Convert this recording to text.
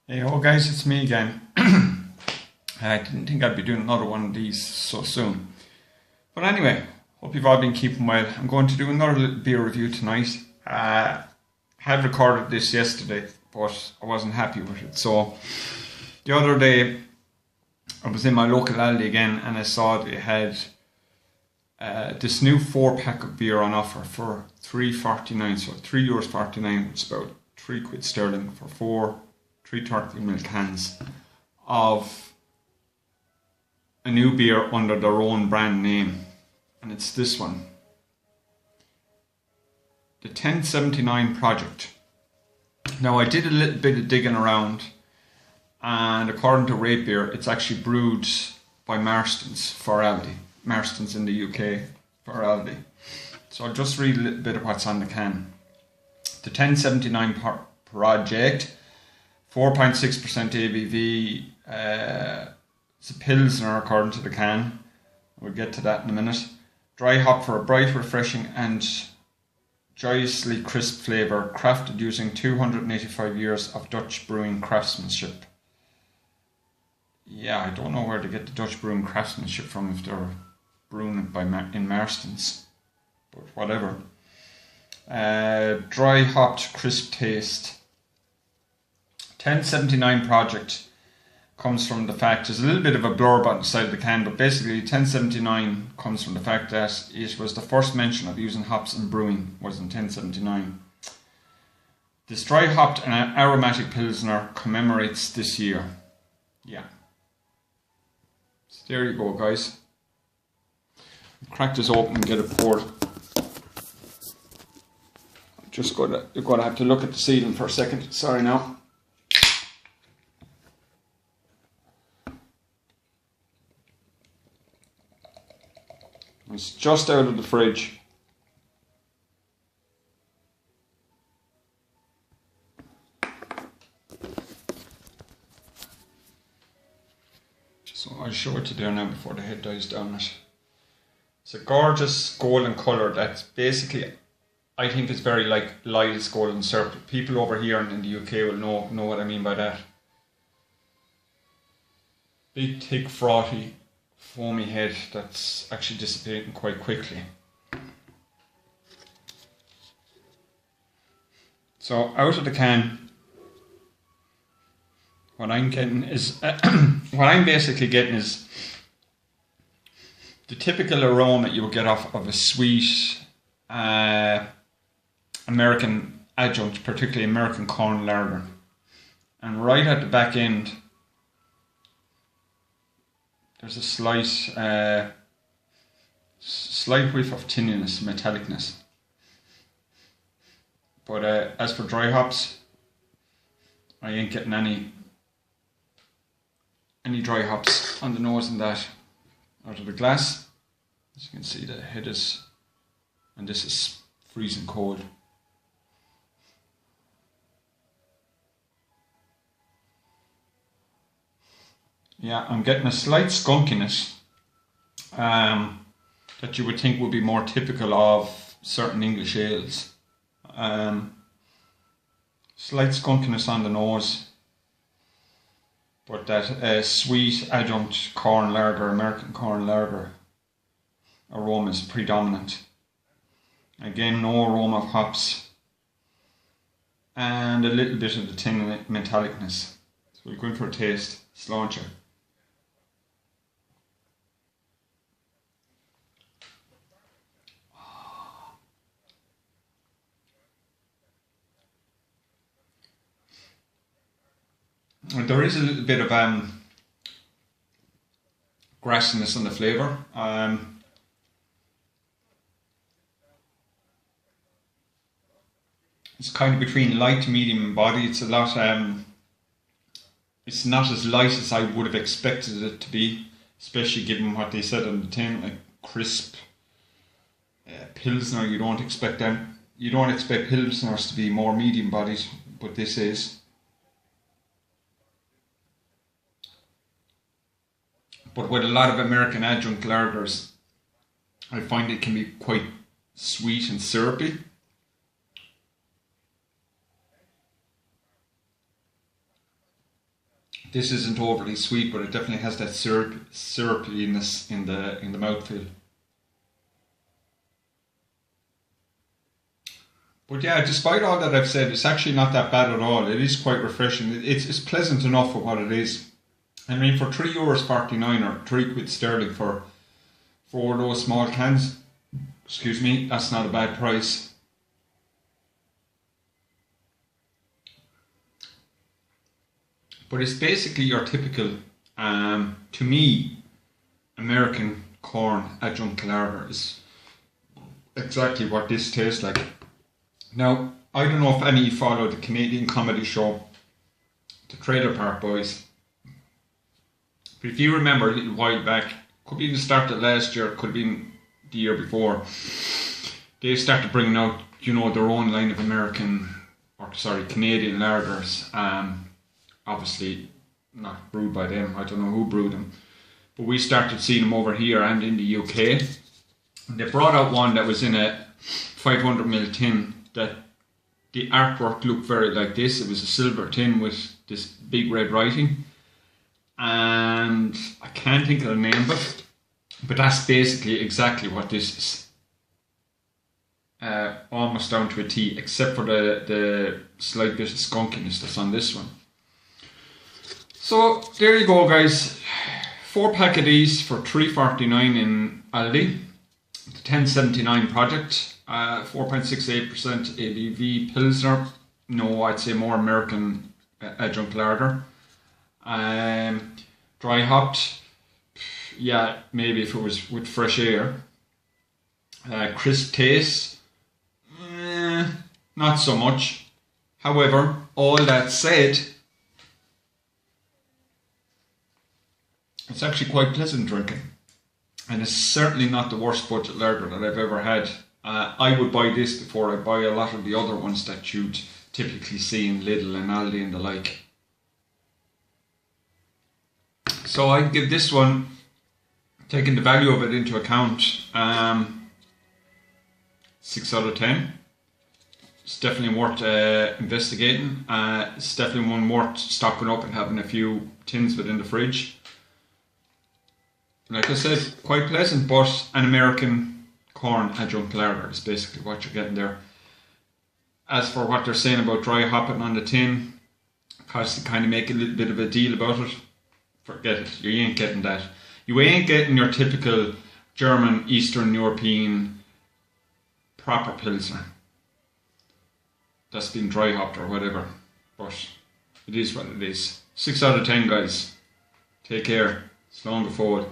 Hey, oh guys, it's me again. I didn't think I'd be doing another one of these so soon. But anyway, hope you've all been keeping well. I'm going to do another little beer review tonight. Had recorded this yesterday, but I wasn't happy with it. So the other day, I was in my local Aldi again and I saw they had this new 4-pack of beer on offer for €3.49. So €3.49, which is about £3 sterling for 330ml cans of a new beer under their own brand name, and it's this one, the 1079 Project. Now I did a little bit of digging around, and according to Rate Beer, it's actually brewed by Marston's for Aldi. Marston's in the UK for Aldi. So I'll just read a little bit of what's on the can. The 1079 Project, 4.6% ABV. It's a pilsner according to the can. We'll get to that in a minute. Dry hop for a bright, refreshing and joyously crisp flavour, crafted using 285 years of Dutch brewing craftsmanship. Yeah, I don't know where to get the Dutch brewing craftsmanship from if they're brewing it in Marston's, but whatever. Dry hopped crisp taste. 1079 Project comes from the fact, there's a little bit of a blurb on the side of the can, but basically 1079 comes from the fact that it was the first mention of using hops in brewing was in 1079. This dry hopped and aromatic pilsner commemorates this year. Yeah. So there you go, guys. Crack this open and get it poured. You're gonna have to look at the sealing for a second. Sorry now. It's just out of the fridge. So I'll show it to you there now before the head dies down it. It's a gorgeous golden colour that's basically, I think it's very like Lyle's Golden Serpent. People over here in the UK will know what I mean by that. Big, thick, frothy, foamy head that's actually dissipating quite quickly. So out of the can, what I'm getting is what I'm basically getting is the typical aroma you would get off of a sweet American adjunct, particularly American corn lager. And right at the back end, there's a slight whiff of tinniness, metallicness. But as for dry hops, I ain't getting any dry hops on the nose in that out of the glass. As you can see, the head is, and this is freezing cold. Yeah, I'm getting a slight skunkiness that you would think would be more typical of certain English ales. Slight skunkiness on the nose, but that sweet adjunct corn lager, American corn lager aroma is predominant. Again, no aroma of hops, and a little bit of the tin metallicness. So we're going for a taste. Sláinte. There is a little bit of grassiness in the flavour. It's kind of between light, medium and body. It's a lot. It's not as light as I would have expected it to be, especially given what they said on the tin, like crisp pilsner. You don't expect them. You don't expect pilsners to be more medium bodied, but this is. But with a lot of American adjunct lagers, I find it can be quite sweet and syrupy. This isn't overly sweet, but it definitely has that syrupiness in the mouthfeel. But yeah, despite all that I've said, it's actually not that bad at all. It is quite refreshing. It's pleasant enough for what it is. I mean, for €3.49 or £3 for 4 of those small cans, excuse me, that's not a bad price. But it's basically your typical, to me, American corn adjunct lager is exactly what this tastes like. Now, I don't know if any of you follow the Canadian comedy show, The Trailer Park Boys. But if you remember a little while back, could be the start of last year, could have been the year before, they started bringing out, you know, their own line of Canadian lagers. Obviously not brewed by them, I don't know who brewed them. But we started seeing them over here and in the UK. And they brought out one that was in a 500ml tin that the artwork looked very like this. It was a silver tin with this big red writing. And I can't think of the name of it, but that's basically exactly what this is. Almost down to a T, except for the slight bit of skunkiness that's on this one. So there you go, guys. 4 pack of these for $3.49 in Aldi. The 1079 project, 4.68% ABV pilsner. No, I'd say more American adjunct lager. Dry hopped. Yeah, maybe if it was with fresh air. Crisp taste. Not so much. However, all that said, it's actually quite pleasant drinking, and it's certainly not the worst budget lager that I've ever had. I would buy this before I buy a lot of the other ones that you'd typically see in Lidl and Aldi and the like. So I'd give this one, taking the value of it into account, 6 out of 10. It's definitely worth investigating. It's definitely one worth stocking up and having a few tins within the fridge. Like I said, quite pleasant, but an American corn adjunct lager is basically what you're getting there. As for what they're saying about dry hopping on the tin, because they kind of make a little bit of a deal about it, forget it, you ain't getting that. You ain't getting your typical German, Eastern European proper pilsner that's been dry hopped or whatever, but it is what it is. 6 out of 10, guys. Take care. Slán go forward.